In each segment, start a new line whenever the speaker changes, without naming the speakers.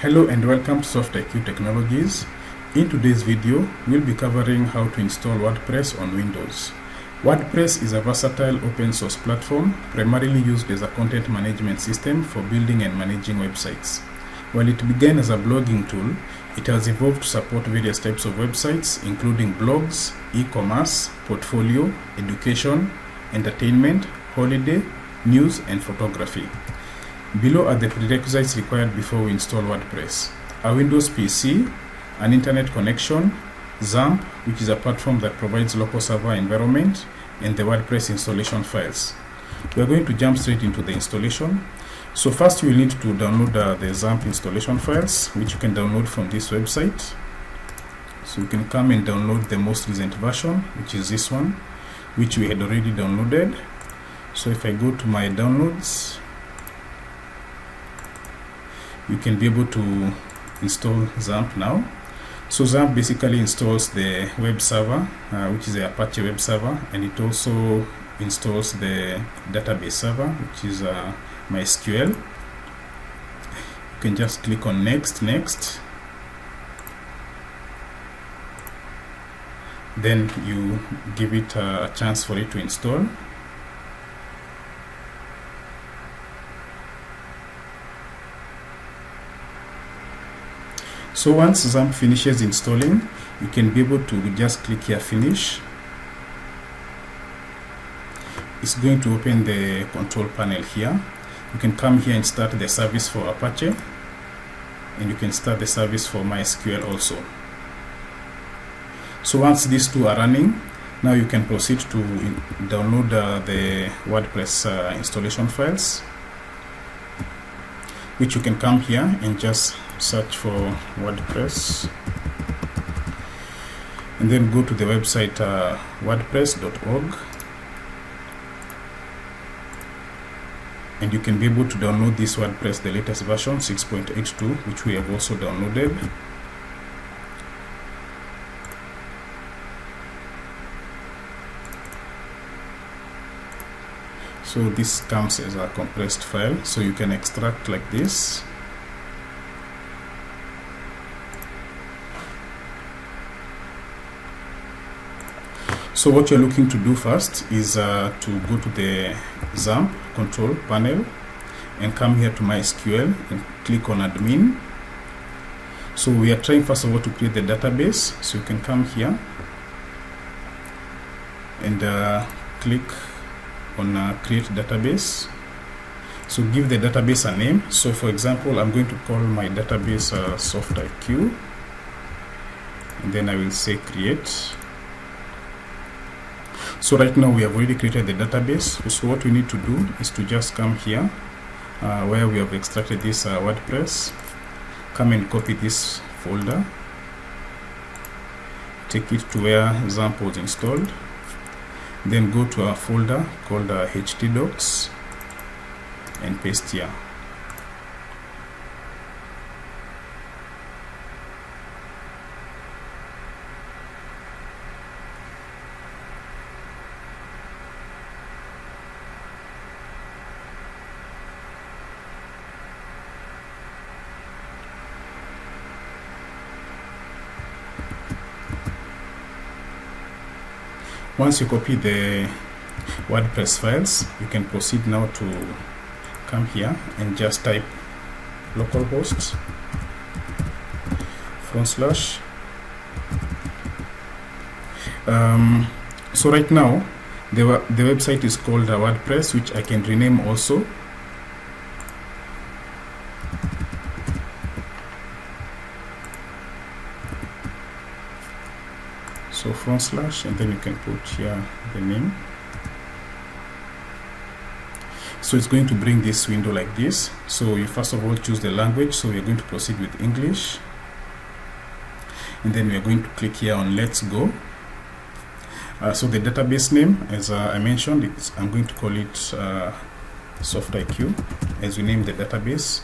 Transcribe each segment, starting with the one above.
Hello and welcome to SoftIQ Technologies. In today's video, we'll be covering how to install WordPress on Windows. WordPress is a versatile open source platform primarily used as a content management system for building and managing websites. While it began as a blogging tool, it has evolved to support various types of websites including blogs, e-commerce, portfolio, education, entertainment, holiday, news, and photography. Below are the prerequisites required before we install WordPress: a Windows PC, an internet connection, XAMPP, which is a platform that provides local server environment, and the WordPress installation files. We are going to jump straight into the installation. So first you will need to download the XAMPP installation files, which you can download from this website. So you can come and download the most recent version, which is this one, which we had already downloaded. So if I go to my downloads, you can be able to install XAMPP now. So XAMPP basically installs the web server, which is the Apache web server, and it also installs the database server, which is MySQL. You can just click on next. Then you give it a chance for it to install. So once XAMPP finishes installing, you can be able to just click here finish. It's going to open the control panel here. You can come here and start the service for Apache, and you can start the service for MySQL also. So once these two are running, now you can proceed to download the WordPress installation files, which you can come here and just search for WordPress, and then go to the website wordpress.org, and you can be able to download this WordPress, the latest version 6.82, which we have also downloaded. So this comes as a compressed file, so you can extract like this. So what you're looking to do first is to go to the XAMPP control panel and come here to MySQL and click on admin. So we are trying first of all to create the database, so you can come here and click on create database. So give the database a name. So for example, I'm going to call my database SoftIQ, and then I will say create. So right now we have already created the database. So what we need to do is to just come here where we have extracted this WordPress, come and copy this folder, take it to where XAMPP was installed, then go to a folder called htdocs and paste here. Once you copy the WordPress files, you can proceed now to come here and just type localhost /. So right now the website is called WordPress, which I can rename also. So / and then you can put here the name. So it's going to bring this window like this. So you first of all choose the language. So we are going to proceed with English, and then we are going to click here on let's go. So the database name, as I mentioned, I'm going to call it SoftIQ as we name the database.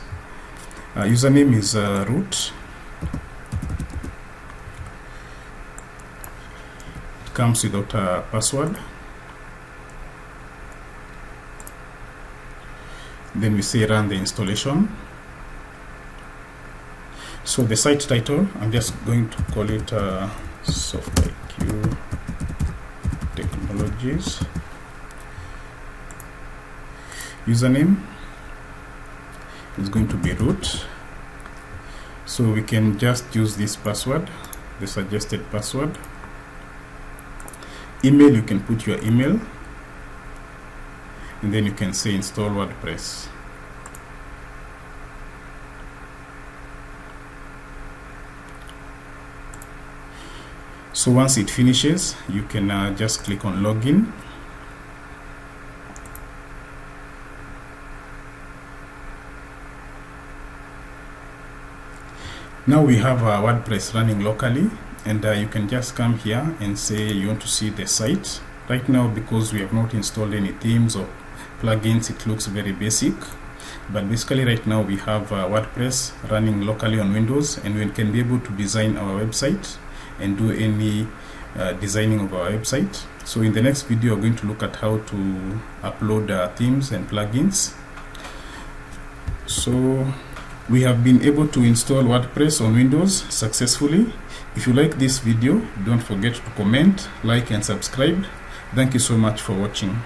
Username is root. Comes without a password. Then we say run the installation. So the site title, I'm just going to call it SoftIQ Technologies. Username is going to be root. So we can just use this password, the suggested password. Email, you can put your email, and then you can say install WordPress. So once it finishes, you can just click on login. Now we have WordPress running locally, and you can just come here and say you want to see the site. Right now, because we have not installed any themes or plugins, it looks very basic. But basically right now we have WordPress running locally on Windows, and we can be able to design our website and do any designing of our website. So in the next video, we're going to look at how to upload themes and plugins. So we have been able to install WordPress on Windows successfully. If you like this video, don't forget to comment, like, and subscribe. Thank you so much for watching.